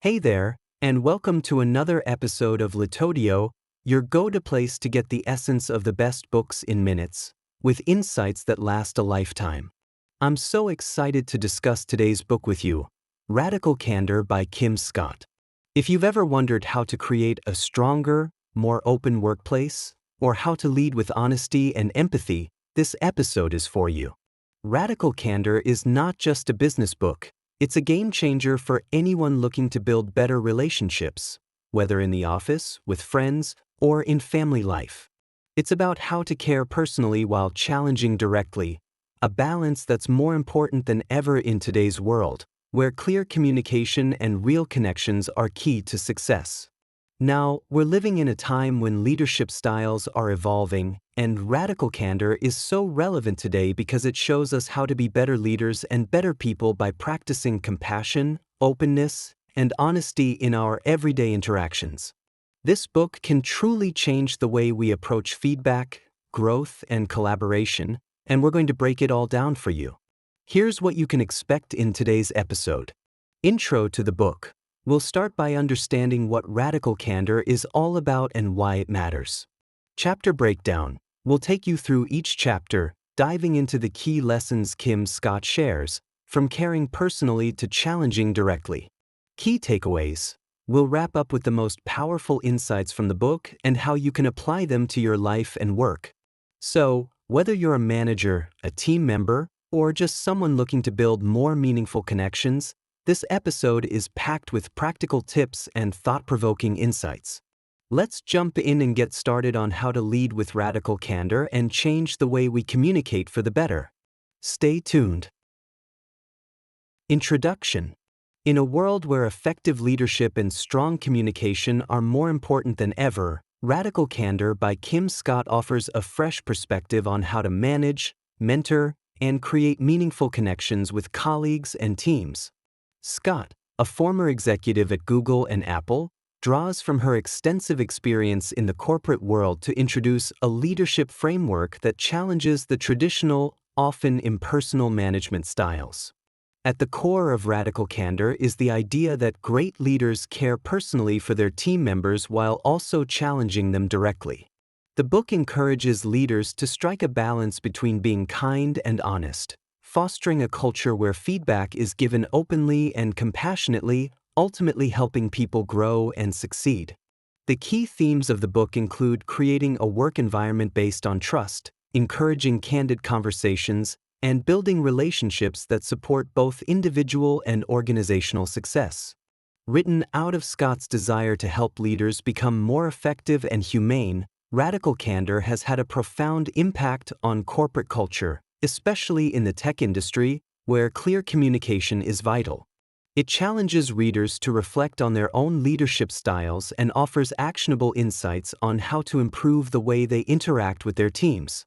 Hey there, and welcome to another episode of Litodio, your go-to place to get the essence of the best books in minutes, with insights that last a lifetime. I'm so excited to discuss today's book with you, Radical Candor by Kim Scott. If you've ever wondered how to create a stronger, more open workplace, or how to lead with honesty and empathy, this episode is for you. Radical Candor is not just a business book. It's a game changer for anyone looking to build better relationships, whether in the office, with friends, or in family life. It's about how to care personally while challenging directly, a balance that's more important than ever in today's world, where clear communication and real connections are key to success. Now, we're living in a time when leadership styles are evolving, and Radical Candor is so relevant today because it shows us how to be better leaders and better people by practicing compassion, openness, and honesty in our everyday interactions. This book can truly change the way we approach feedback, growth, and collaboration, and we're going to break it all down for you. Here's what you can expect in today's episode. Intro to the book. We'll start by understanding what Radical Candor is all about and why it matters. Chapter breakdown. We'll take you through each chapter, diving into the key lessons Kim Scott shares, from caring personally to challenging directly. Key takeaways. We'll wrap up with the most powerful insights from the book and how you can apply them to your life and work. So, whether you're a manager, a team member, or just someone looking to build more meaningful connections, this episode is packed with practical tips and thought-provoking insights. Let's jump in and get started on how to lead with radical candor and change the way we communicate for the better. Stay tuned. Introduction. In a world where effective leadership and strong communication are more important than ever, Radical Candor by Kim Scott offers a fresh perspective on how to manage, mentor, and create meaningful connections with colleagues and teams. Scott, a former executive at Google and Apple, draws from her extensive experience in the corporate world to introduce a leadership framework that challenges the traditional, often impersonal management styles. At the core of Radical Candor is the idea that great leaders care personally for their team members while also challenging them directly. The book encourages leaders to strike a balance between being kind and honest, fostering a culture where feedback is given openly and compassionately, ultimately helping people grow and succeed. The key themes of the book include creating a work environment based on trust, encouraging candid conversations, and building relationships that support both individual and organizational success. Written out of Scott's desire to help leaders become more effective and humane, Radical Candor has had a profound impact on corporate culture, especially in the tech industry, where clear communication is vital. It challenges readers to reflect on their own leadership styles and offers actionable insights on how to improve the way they interact with their teams.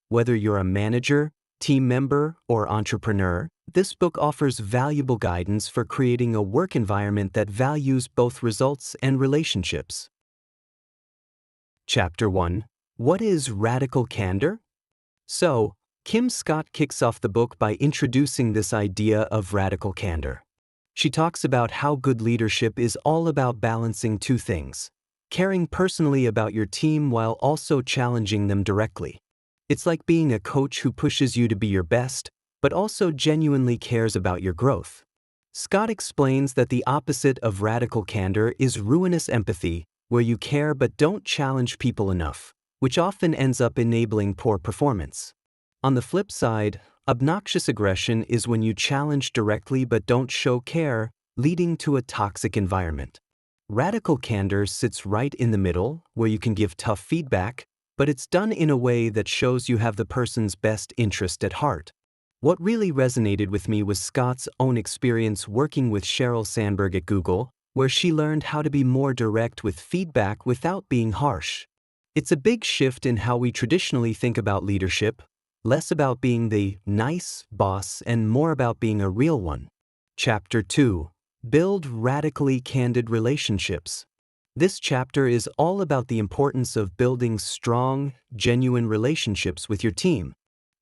Whether you're a manager, team member, or entrepreneur, this book offers valuable guidance for creating a work environment that values both results and relationships. Chapter 1. What is Radical Candor? So, Kim Scott kicks off the book by introducing this idea of radical candor. She talks about how good leadership is all about balancing two things: caring personally about your team while also challenging them directly. It's like being a coach who pushes you to be your best, but also genuinely cares about your growth. Scott explains that the opposite of radical candor is ruinous empathy, where you care but don't challenge people enough, which often ends up enabling poor performance. On the flip side, obnoxious aggression is when you challenge directly but don't show care, leading to a toxic environment. Radical candor sits right in the middle, where you can give tough feedback, but it's done in a way that shows you have the person's best interest at heart. What really resonated with me was Scott's own experience working with Sheryl Sandberg at Google, where she learned how to be more direct with feedback without being harsh. It's a big shift in how we traditionally think about leadership, less about being the nice boss and more about being a real one. Chapter 2. Build radically candid relationships. This chapter is all about the importance of building strong, genuine relationships with your team.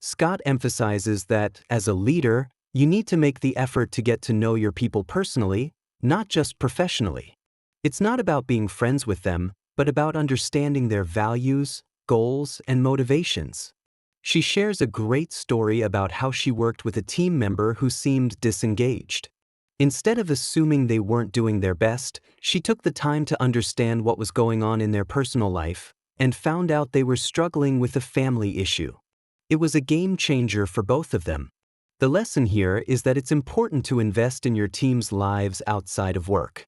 Scott emphasizes that, as a leader, you need to make the effort to get to know your people personally, not just professionally. It's not about being friends with them, but about understanding their values, goals, and motivations. She shares a great story about how she worked with a team member who seemed disengaged. Instead of assuming they weren't doing their best, she took the time to understand what was going on in their personal life and found out they were struggling with a family issue. It was a game changer for both of them. The lesson here is that it's important to invest in your team's lives outside of work.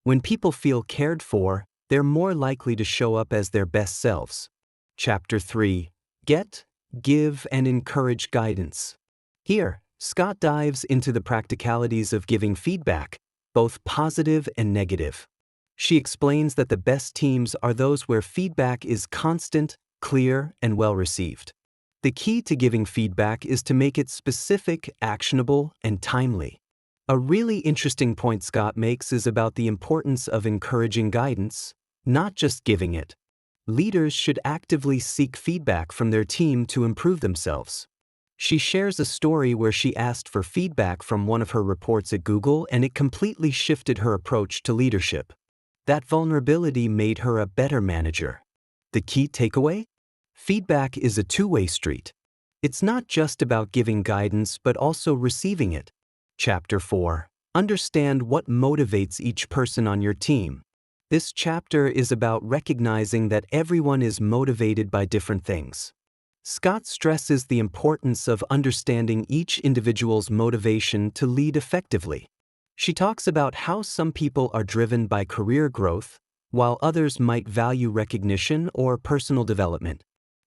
When people feel cared for, they're more likely to show up as their best selves. Chapter 3. Get, Give, and Encourage Guidance. Here, Scott dives into the practicalities of giving feedback, both positive and negative. She explains that the best teams are those where feedback is constant, clear, and well received. The key to giving feedback is to make it specific, actionable, and timely. A really interesting point Scott makes is about the importance of encouraging guidance, not just giving it. Leaders should actively seek feedback from their team to improve themselves. She shares a story where she asked for feedback from one of her reports at Google, and it completely shifted her approach to leadership. That vulnerability made her a better manager. The key takeaway? Feedback is a two-way street. It's not just about giving guidance but also receiving it. Chapter 4. Understand what motivates each person on your team. This chapter is about recognizing that everyone is motivated by different things. Scott stresses the importance of understanding each individual's motivation to lead effectively. She talks about how some people are driven by career growth, while others might value recognition or personal development.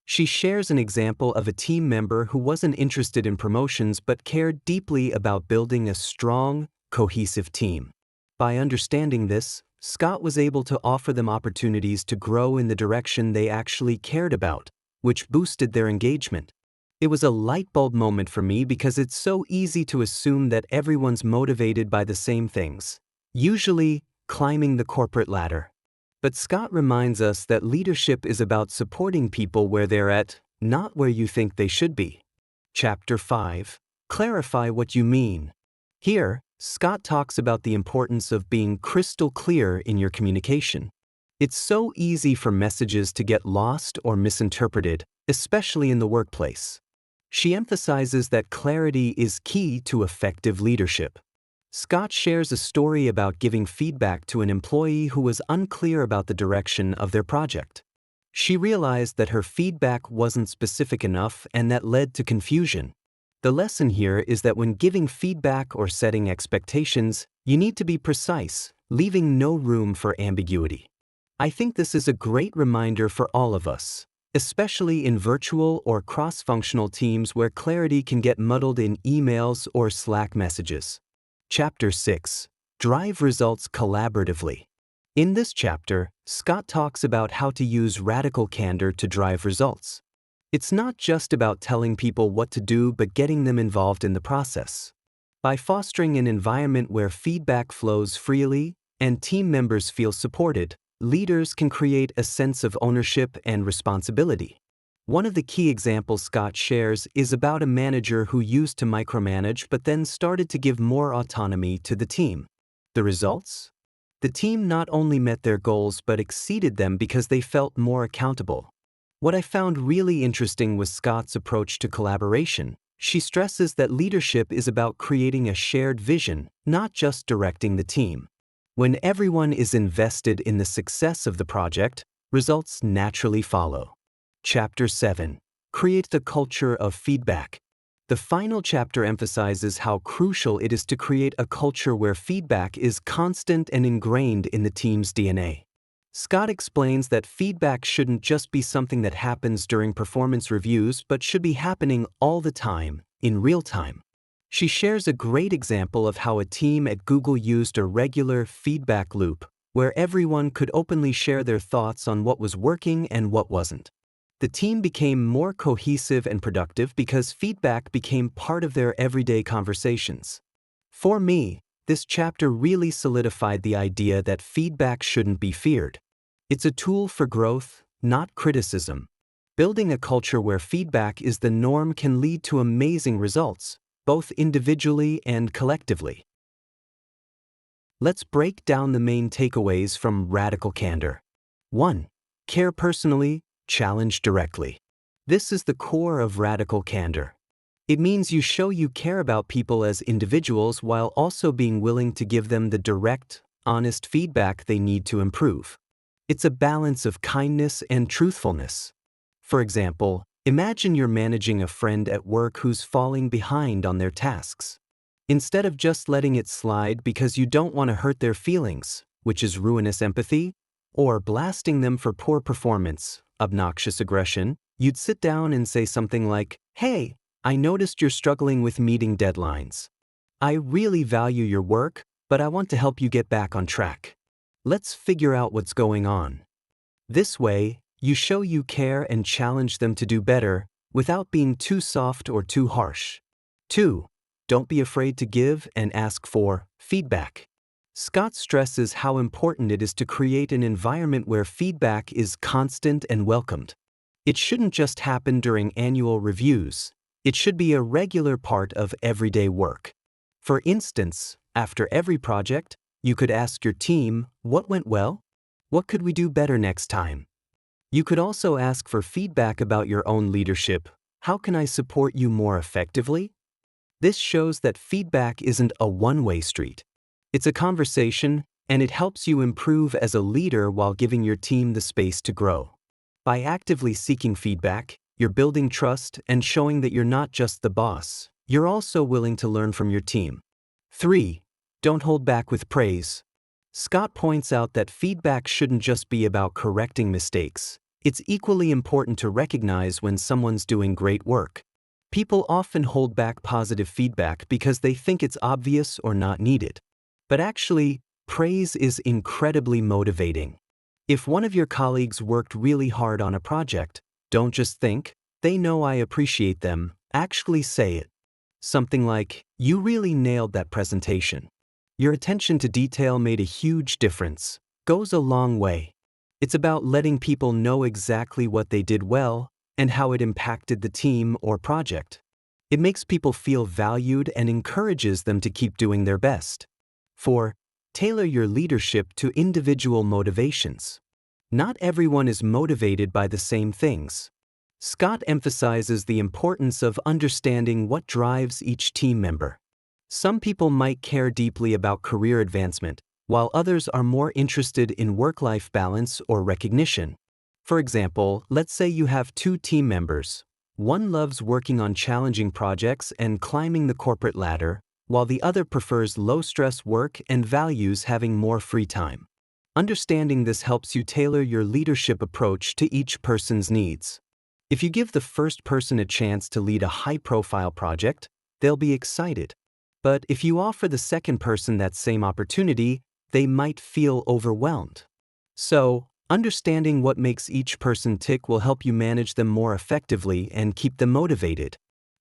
She shares an example of a team member who wasn't interested in promotions but cared deeply about building a strong, cohesive team. By understanding this, Scott was able to offer them opportunities to grow in the direction they actually cared about, which boosted their engagement. It was a light bulb moment for me because it's so easy to assume that everyone's motivated by the same things, usually climbing the corporate ladder. But Scott reminds us that leadership is about supporting people where they're at, not where you think they should be. Chapter 5. Clarify what you mean. Here, Scott talks about the importance of being crystal clear in your communication. It's so easy for messages to get lost or misinterpreted, especially in the workplace. She emphasizes that clarity is key to effective leadership. Scott shares a story about giving feedback to an employee who was unclear about the direction of their project. She realized that her feedback wasn't specific enough, and that led to confusion. The lesson here is that when giving feedback or setting expectations, you need to be precise, leaving no room for ambiguity. I think this is a great reminder for all of us, especially in virtual or cross-functional teams where clarity can get muddled in emails or Slack messages. Chapter 6. Drive Results Collaboratively. In this chapter, Scott talks about how to use radical candor to drive results. It's not just about telling people what to do but getting them involved in the process. By fostering an environment where feedback flows freely and team members feel supported, leaders can create a sense of ownership and responsibility. One of the key examples Scott shares is about a manager who used to micromanage but then started to give more autonomy to the team. The results? The team not only met their goals but exceeded them because they felt more accountable. What I found really interesting was Scott's approach to collaboration. She stresses that leadership is about creating a shared vision, not just directing the team. When everyone is invested in the success of the project, results naturally follow. Chapter 7. Create the culture of feedback. The final chapter emphasizes how crucial it is to create a culture where feedback is constant and ingrained in the team's DNA. Scott explains that feedback shouldn't just be something that happens during performance reviews but should be happening all the time, in real time. She shares a great example of how a team at Google used a regular feedback loop, where everyone could openly share their thoughts on what was working and what wasn't. The team became more cohesive and productive because feedback became part of their everyday conversations. For me, this chapter really solidified the idea that feedback shouldn't be feared. It's a tool for growth, not criticism. Building a culture where feedback is the norm can lead to amazing results, both individually and collectively. Let's break down the main takeaways from Radical Candor. 1. Care personally, challenge directly. This is the core of Radical Candor. It means you show you care about people as individuals while also being willing to give them the direct, honest feedback they need to improve. It's a balance of kindness and truthfulness. For example, imagine you're managing a friend at work who's falling behind on their tasks. Instead of just letting it slide because you don't want to hurt their feelings, which is ruinous empathy, or blasting them for poor performance, obnoxious aggression, you'd sit down and say something like, "Hey, I noticed you're struggling with meeting deadlines. I really value your work, but I want to help you get back on track. Let's figure out what's going on." This way, you show you care and challenge them to do better without being too soft or too harsh. 2. Don't be afraid to give and ask for feedback. Scott stresses how important it is to create an environment where feedback is constant and welcomed. It shouldn't just happen during annual reviews. It should be a regular part of everyday work. For instance, after every project, you could ask your team, "What went well? What could we do better next time?" You could also ask for feedback about your own leadership. "How can I support you more effectively?" This shows that feedback isn't a one-way street. It's a conversation, and it helps you improve as a leader while giving your team the space to grow. By actively seeking feedback, you're building trust and showing that you're not just the boss, you're also willing to learn from your team. 3. Don't hold back with praise. Scott points out that feedback shouldn't just be about correcting mistakes. It's equally important to recognize when someone's doing great work. People often hold back positive feedback because they think it's obvious or not needed. But actually, praise is incredibly motivating. If one of your colleagues worked really hard on a project, don't just think, "They know I appreciate them." Actually say it. Something like, "You really nailed that presentation. Your attention to detail made a huge difference." Goes a long way. It's about letting people know exactly what they did well and how it impacted the team or project. It makes people feel valued and encourages them to keep doing their best. 4. Tailor your leadership to individual motivations. Not everyone is motivated by the same things. Scott emphasizes the importance of understanding what drives each team member. Some people might care deeply about career advancement, while others are more interested in work-life balance or recognition. For example, let's say you have 2 team members. One loves working on challenging projects and climbing the corporate ladder, while the other prefers low-stress work and values having more free time. Understanding this helps you tailor your leadership approach to each person's needs. If you give the first person a chance to lead a high-profile project, they'll be excited. But if you offer the second person that same opportunity, they might feel overwhelmed. So, understanding what makes each person tick will help you manage them more effectively and keep them motivated.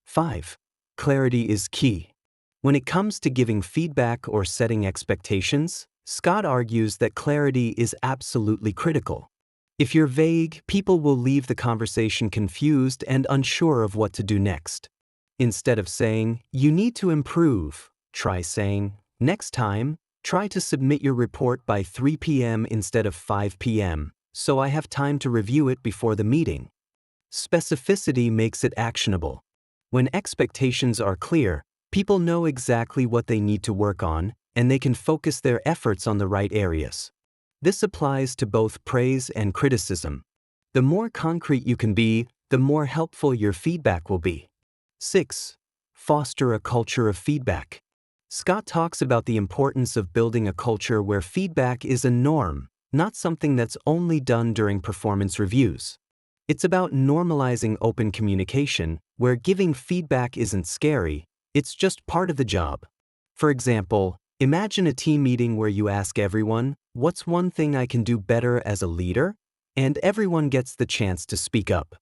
5. Clarity is key. When it comes to giving feedback or setting expectations, Scott argues that clarity is absolutely critical. If you're vague, people will leave the conversation confused and unsure of what to do next. Instead of saying, "You need to improve," try saying, "Next time, try to submit your report by 3 p.m. instead of 5 p.m., so I have time to review it before the meeting." Specificity makes it actionable. When expectations are clear, people know exactly what they need to work on, and they can focus their efforts on the right areas. This applies to both praise and criticism. The more concrete you can be, the more helpful your feedback will be. 6. Foster a culture of feedback. Scott talks about the importance of building a culture where feedback is a norm, not something that's only done during performance reviews. It's about normalizing open communication, where giving feedback isn't scary, it's just part of the job. For example, imagine a team meeting where you ask everyone, "What's one thing I can do better as a leader?" And everyone gets the chance to speak up.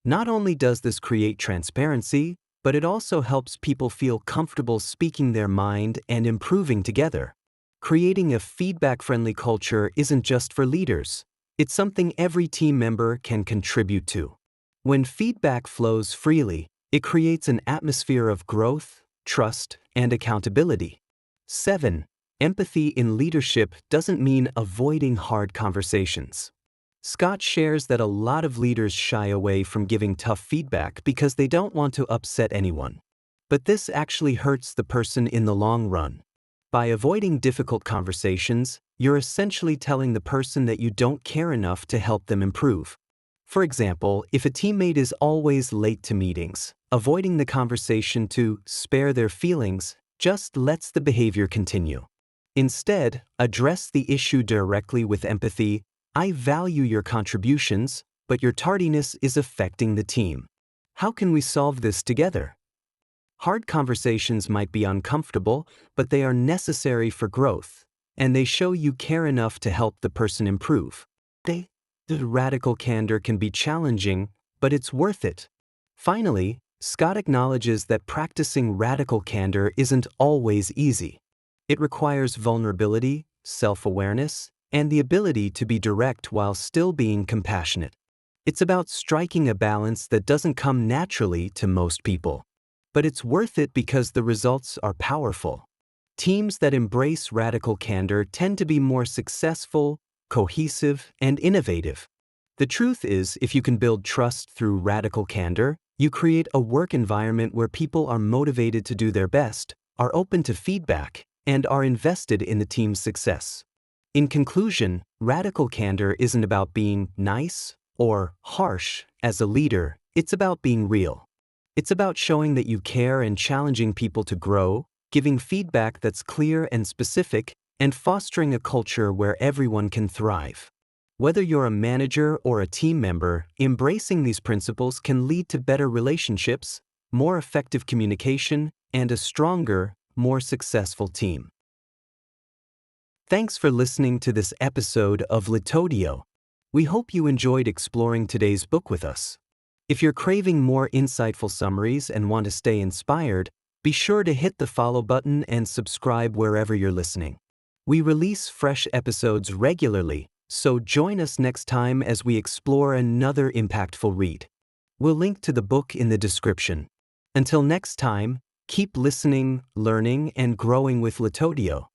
Not only does this create transparency, but it also helps people feel comfortable speaking their mind and improving together. Creating a feedback-friendly culture isn't just for leaders. It's something every team member can contribute to. When feedback flows freely, it creates an atmosphere of growth, trust, and accountability. 7. Empathy in leadership doesn't mean avoiding hard conversations. Scott shares that a lot of leaders shy away from giving tough feedback because they don't want to upset anyone. But this actually hurts the person in the long run. By avoiding difficult conversations, you're essentially telling the person that you don't care enough to help them improve. For example, if a teammate is always late to meetings, avoiding the conversation to spare their feelings just lets the behavior continue. Instead, address the issue directly with empathy. I value your contributions, but your tardiness is affecting the team. How can we solve this together? Hard conversations might be uncomfortable, but they are necessary for growth, and they show you care enough to help the person improve. The radical candor can be challenging, but it's worth it. Finally, Scott acknowledges that practicing radical candor isn't always easy. It requires vulnerability, self-awareness, and the ability to be direct while still being compassionate. It's about striking a balance that doesn't come naturally to most people. But it's worth it because the results are powerful. Teams that embrace radical candor tend to be more successful, cohesive, and innovative. The truth is, if you can build trust through radical candor, you create a work environment where people are motivated to do their best, are open to feedback, and are invested in the team's success. In conclusion, radical candor isn't about being nice or harsh as a leader, it's about being real. It's about showing that you care and challenging people to grow, giving feedback that's clear and specific, and fostering a culture where everyone can thrive. Whether you're a manager or a team member, embracing these principles can lead to better relationships, more effective communication, and a stronger, more successful team. Thanks for listening to this episode of Litodio. We hope you enjoyed exploring today's book with us. If you're craving more insightful summaries and want to stay inspired, be sure to hit the follow button and subscribe wherever you're listening. We release fresh episodes regularly, so join us next time as we explore another impactful read. We'll link to the book in the description. Until next time, keep listening, learning, and growing with Litodio.